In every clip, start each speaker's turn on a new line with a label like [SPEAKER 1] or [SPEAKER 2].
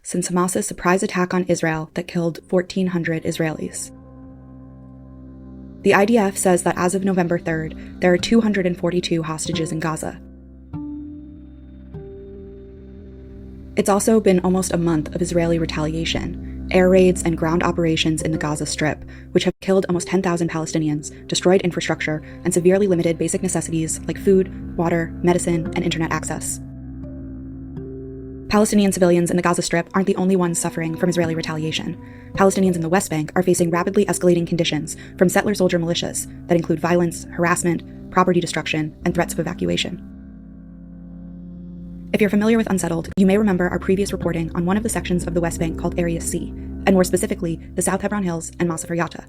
[SPEAKER 1] since Hamas's surprise attack on Israel that killed 1,400 Israelis. The IDF says that as of November 3rd, there are 242 hostages in Gaza. It's also been almost a month of Israeli retaliation, air raids and ground operations in the Gaza Strip, which have killed almost 10,000 Palestinians, destroyed infrastructure, and severely limited basic necessities like food, water, medicine, and internet access. Palestinian civilians in the Gaza Strip aren't the only ones suffering from Israeli retaliation. Palestinians in the West Bank are facing rapidly escalating conditions from settler-soldier militias that include violence, harassment, property destruction, and threats of evacuation. If you're familiar with Unsettled, you may remember our previous reporting on one of the sections of the West Bank called Area C, and more specifically, the South Hebron Hills and Masafer Yatta.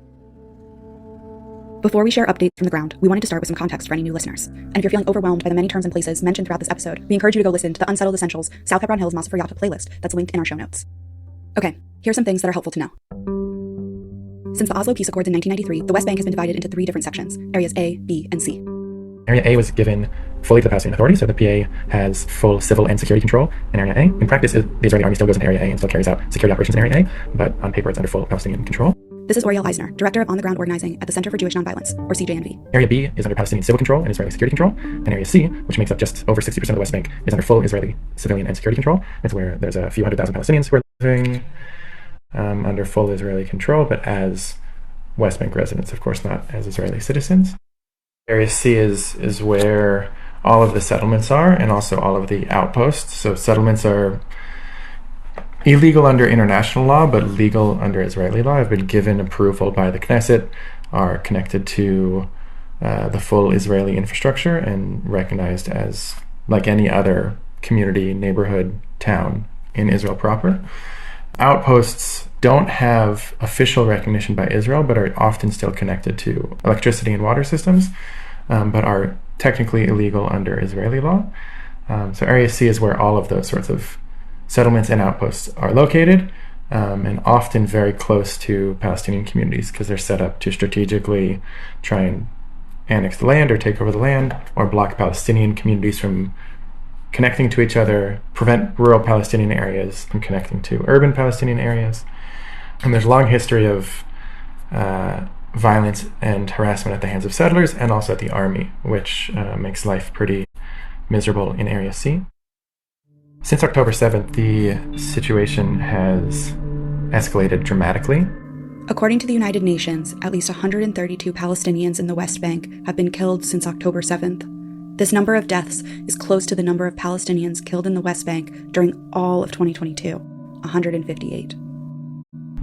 [SPEAKER 1] Before we share updates from the ground, we wanted to start with some context for any new listeners. And if you're feeling overwhelmed by the many terms and places mentioned throughout this episode, we encourage you to go listen to the Unsettled Essentials South Hebron Hills Masafer Yatta playlist that's linked in our show notes. Okay, here's some things that are helpful to know. Since the Oslo Peace Accords in 1993, the West Bank has been divided into 3 different sections, Areas A, B, and C.
[SPEAKER 2] Area A was given fully to the Palestinian Authority, so the PA has full civil and security control in Area A. In practice, the Israeli army still goes into Area A and still carries out security operations in Area A, but on paper it's under full Palestinian control.
[SPEAKER 1] This is Oriel Eisner, Director of On-the-Ground Organizing at the Center for Jewish Nonviolence, or CJNV.
[SPEAKER 2] Area B is under Palestinian civil control and Israeli security control, and Area C, which makes up just over 60% of the West Bank, is under full Israeli civilian and security control. It's where there's a few 100,000 Palestinians who are living under full Israeli control, but as West Bank residents, of course, not as Israeli citizens. Area C is where all of the settlements are, and also all of the outposts. So settlements are illegal under international law, but legal under Israeli law, have been given approval by the Knesset, are connected to the full Israeli infrastructure, and recognized as like any other community, neighborhood, town in Israel proper. Outposts don't have official recognition by Israel, but are often still connected to electricity and water systems, but are technically illegal under Israeli law. So Area C is where all of those sorts of settlements and outposts are located, and often very close to Palestinian communities because they're set up to strategically try and annex the land or take over the land, or block Palestinian communities from connecting to each other, prevent rural Palestinian areas from connecting to urban Palestinian areas. And there's a long history of violence and harassment at the hands of settlers and also at the army, which makes life pretty miserable in Area C. Since October 7th, the situation has escalated dramatically.
[SPEAKER 1] According to the United Nations, at least 132 Palestinians in the West Bank have been killed since October 7th. This number of deaths is close to the number of Palestinians killed in the West Bank during all of 2022, 158.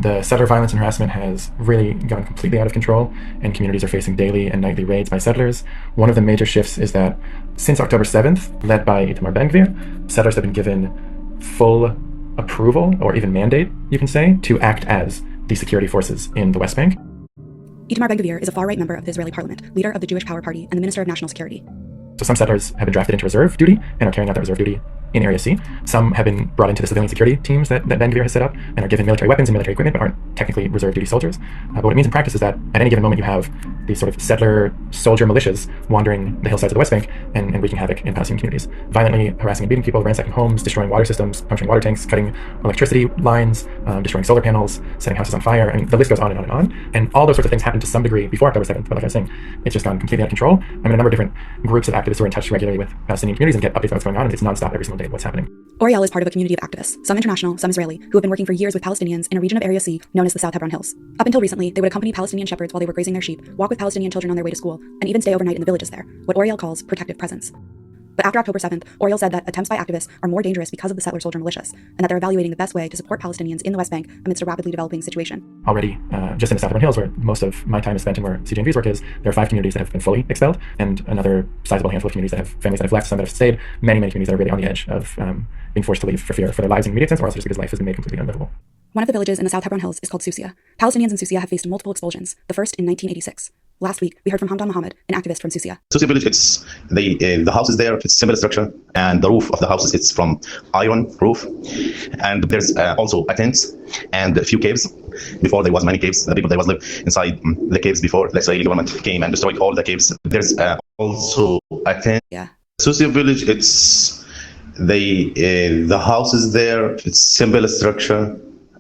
[SPEAKER 2] The settler violence and harassment has really gone completely out of control, and communities are facing daily and nightly raids by settlers. One of the major shifts is that since October 7th, led by Itamar Ben-Gvir, settlers have been given full approval, or even mandate, you can say, to act as the security forces in the West Bank.
[SPEAKER 1] Itamar Ben-Gvir is a far-right member of the Israeli parliament, leader of the Jewish Power Party, and the Minister of National Security.
[SPEAKER 2] So some settlers have been drafted into reserve duty and are carrying out that reserve duty in Area C. Some have been brought into the civilian security teams that Ben-Gvir has set up and are given military weapons and military equipment, but aren't technically reserve duty soldiers. But what it means in practice is that at any given moment you have these sort of settler soldier militias wandering the hillsides of the West Bank and wreaking havoc in Palestinian communities, violently harassing and beating people, ransacking homes, destroying water systems, puncturing water tanks, cutting electricity lines, destroying solar panels, setting houses on fire. I mean, the list goes on and on and on. And all those sorts of things happened to some degree before October 7th, but like I was saying, it's just gone completely out of control. I mean, a number of different groups of activists who are in touch regularly with Palestinian communities and get updates on what's going on, and it's nonstop every single day what's happening.
[SPEAKER 1] Oriel is part of a community of activists, some international, some Israeli, who have been working for years with Palestinians in a region of Area C known as the South Hebron Hills. Up until recently, they would accompany Palestinian shepherds while they were grazing their sheep, walk with Palestinian children on their way to school, and even stay overnight in the villages there, what Oriel calls protective presence. But after October 7th, Oriel said that attempts by activists are more dangerous because of the settler-soldier militias, and that they're evaluating the best way to support Palestinians in the West Bank amidst a rapidly developing situation.
[SPEAKER 2] Already, just in the South Hebron Hills, where most of my time is spent and where CJNV's work is, there are 5 communities that have been fully expelled, and another sizable handful of communities that have families that have left, some that have stayed, many communities that are really on the edge of being forced to leave for fear for their lives in immediate sense, or also just because life has been made completely unlivable.
[SPEAKER 1] One of the villages in the South Hebron Hills is called Susia. Palestinians in Susia have faced multiple expulsions, the first in 1986. Last week, we heard from Hamdan Mohammed, an activist from Susia.
[SPEAKER 3] Susia village, it's the houses there, it's similar structure, and the roof of the houses, it's from iron roof. And there's also a tent and a few caves. Before there was many caves, the people that was live inside the caves before the Israeli government came and destroyed all the caves. There's also a tent.
[SPEAKER 1] Yeah.
[SPEAKER 3] Susia village, it's The houses there, it's simple structure,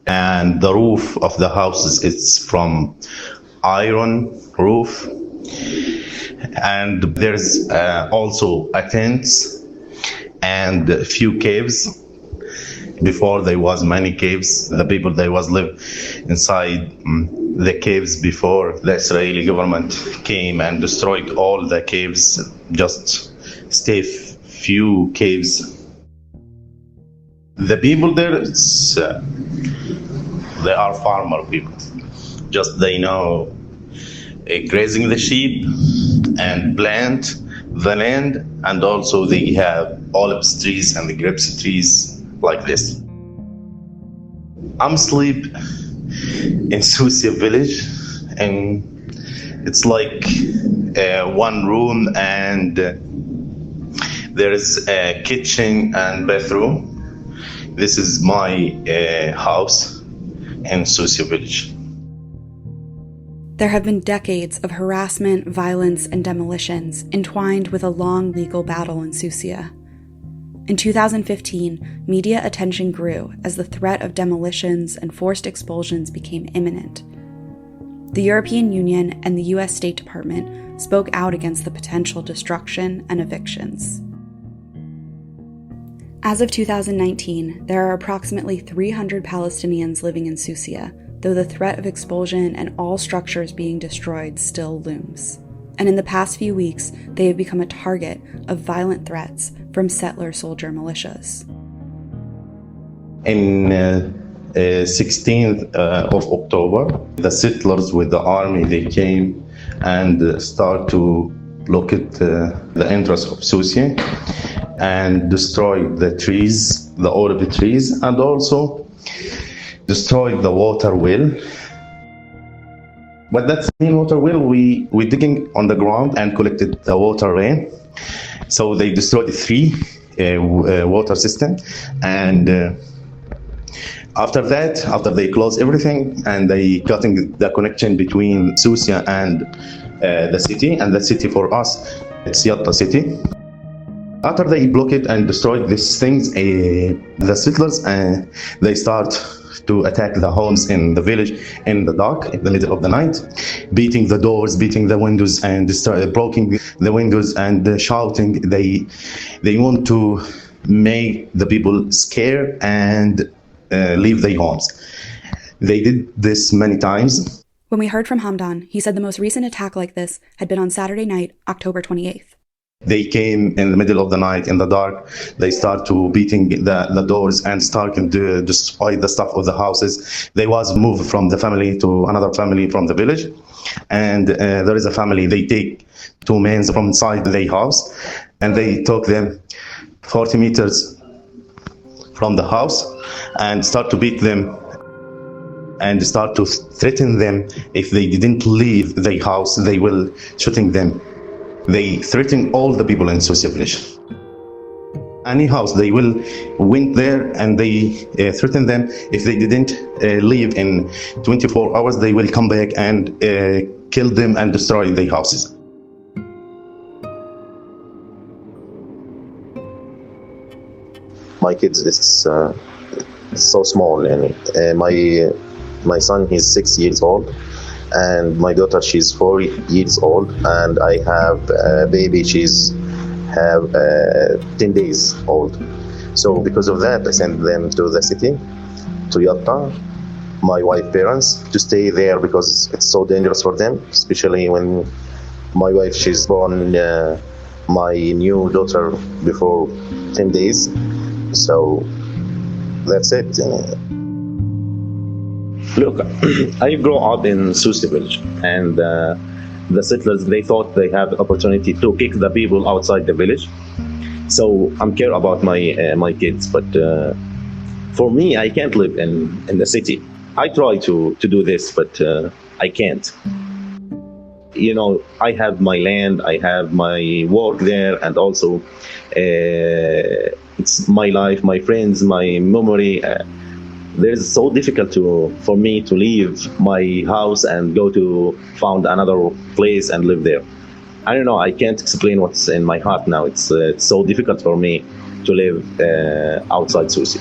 [SPEAKER 3] and the roof of the houses it's from iron roof, and there's also a tent and a few caves. Before there was many caves, the people they was live inside the caves before the Israeli government came and destroyed all the caves, just stay few caves. The people there, they are farmer people. Just they know grazing the sheep and plant the land, and also they have olive trees and the grapes trees like this. I'm sleep in Susia village, and it's like one room, and there is a kitchen and bathroom. This is my house in Susia village.
[SPEAKER 1] There have been decades of harassment, violence, and demolitions entwined with a long legal battle in Susia. In 2015, media attention grew as the threat of demolitions and forced expulsions became imminent. The European Union and the US State Department spoke out against the potential destruction and evictions. As of 2019, there are approximately 300 Palestinians living in Susia, though the threat of expulsion and all structures being destroyed still looms. And in the past few weeks, they have become a target of violent threats from settler soldier militias.
[SPEAKER 3] In 16th of October, the settlers with the army, they came and start to look at the entrance of Susia and destroyed the trees, the olive trees, and also destroyed the water well. But that same water well, we digging on the ground and collected the water rain. So they destroyed 3 water system, and after that, after they closed everything and they cutting the connection between Susia and the city, and the city for us, it's Yatta city. After they block it and destroyed these things, the settlers they start to attack the homes in the village in the dark, in the middle of the night, beating the doors, beating the windows, and breaking the windows and shouting. They want to make the people scared and leave their homes. They did this many times.
[SPEAKER 1] When we heard from Hamdan, he said the most recent attack like this had been on Saturday night, October 28th.
[SPEAKER 3] They came in the middle of the night in the dark. They start to beating the doors and starting to destroy the stuff of the houses. They was moved from the family to another family from the village. And there is a family, they take 2 men from inside their house and they took them 40 meters from the house and start to beat them and start to threaten them. If they didn't leave their house, they will shooting them. They threaten all the people in Susia village. Any house, they will went there and they threaten them. If they didn't leave in 24 hours, they will come back and kill them and destroy their houses.
[SPEAKER 4] My kids, it's so small, and my son, he's 6 years old. And my daughter, she's 4 years old, and I have a baby, she's 10 days old. So because of that, I sent them to the city, to Yatta, my wife's parents, to stay there because it's so dangerous for them, especially when my wife, she's born my new daughter before 10 days. So that's it.
[SPEAKER 5] Look, I grew up in Susia village, and the settlers, they thought they have the opportunity to kick the people outside the village. So I'm care about my kids, but for me, I can't live in the city. I try to do this, but I can't. You know, I have my land, I have my work there, and also it's my life, my friends, my memory. It's so difficult for me to leave my house and go to found another place and live there. I don't know. I can't explain what's in my heart now. It's so difficult for me to live outside Susi.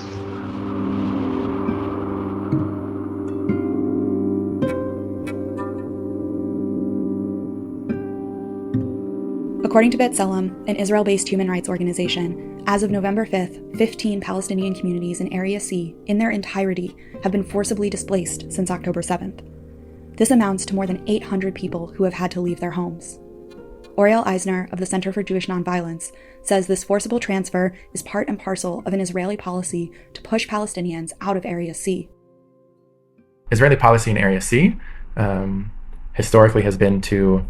[SPEAKER 1] According to B'Tselem, an Israel-based human rights organization, as of November 5th, 15 Palestinian communities in Area C, in their entirety, have been forcibly displaced since October 7th. This amounts to more than 800 people who have had to leave their homes. Oriel Eisner of the Center for Jewish Nonviolence says this forcible transfer is part and parcel of an Israeli policy to push Palestinians out of Area C.
[SPEAKER 2] Israeli policy in Area C historically has been to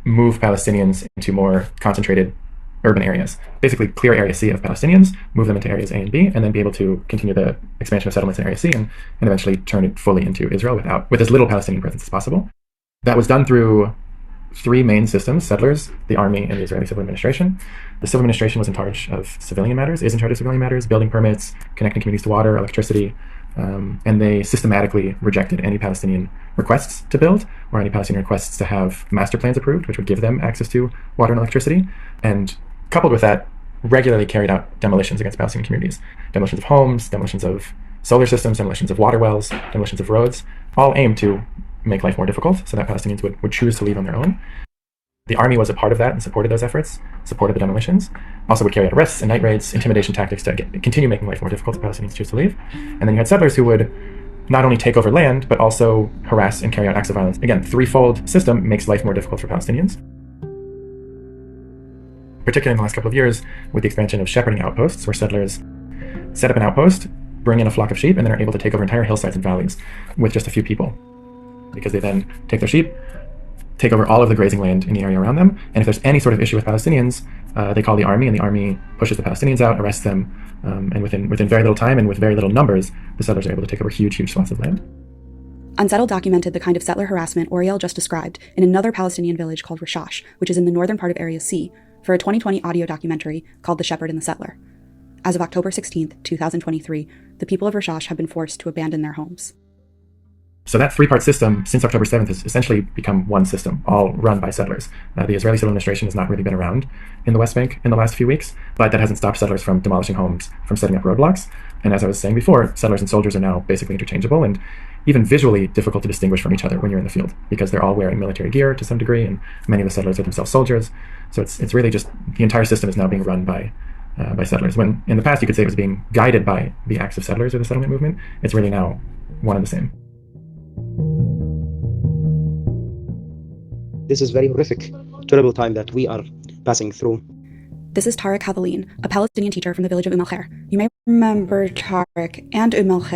[SPEAKER 2] move Palestinians into more concentrated urban areas. Basically clear Area C of Palestinians, move them into areas A and B, and then be able to continue the expansion of settlements in Area C and eventually turn it fully into Israel with as little Palestinian presence as possible. That was done through three main systems: settlers, the army, and the Israeli civil administration. The civil administration was in charge of civilian matters, is in charge of civilian matters, building permits, connecting communities to water, electricity, and they systematically rejected any Palestinian requests to build or any Palestinian requests to have master plans approved, which would give them access to water and electricity. And coupled with that, regularly carried out demolitions against Palestinian communities. Demolitions of homes, demolitions of solar systems, demolitions of water wells, demolitions of roads, all aimed to make life more difficult so that Palestinians would choose to leave on their own. The army was a part of that and supported those efforts, supported the demolitions, also would carry out arrests and night raids, intimidation tactics to continue making life more difficult for Palestinians to choose to leave. And then you had settlers who would not only take over land, but also harass and carry out acts of violence. Again, threefold system makes life more difficult for Palestinians. Particularly in the last couple of years, with the expansion of shepherding outposts, where settlers set up an outpost, bring in a flock of sheep, and then are able to take over entire hillsides and valleys with just a few people. Because they then take their sheep, take over all of the grazing land in the area around them, and if there's any sort of issue with Palestinians, they call the army, and the army pushes the Palestinians out, arrests them, and within very little time and with very little numbers, the settlers are able to take over huge swaths of land.
[SPEAKER 1] Unsettled documented the kind of settler harassment Oriel just described in another Palestinian village called Rashash, which is in the northern part of Area C, for a 2020 audio documentary called The Shepherd and the Settler. As of October 16th, 2023, the people of Rashash have been forced to abandon their homes.
[SPEAKER 2] So that three-part system, since October 7th, has essentially become one system, all run by settlers. The Israeli civil administration has not really been around in the West Bank in the last few weeks, but that hasn't stopped settlers from demolishing homes, from setting up roadblocks. And as I was saying before, settlers and soldiers are now basically interchangeable and even visually difficult to distinguish from each other when you're in the field, because they're all wearing military gear to some degree, and many of the settlers are themselves soldiers. So it's really just, the entire system is now being run by settlers. When in the past you could say it was being guided by the acts of settlers or the settlement movement, it's really now one and the same.
[SPEAKER 6] This is very horrific, terrible time that we are passing through.
[SPEAKER 1] This is Tarek Havaline, a Palestinian teacher from the village of El Khair. You may remember Tarek and El Khair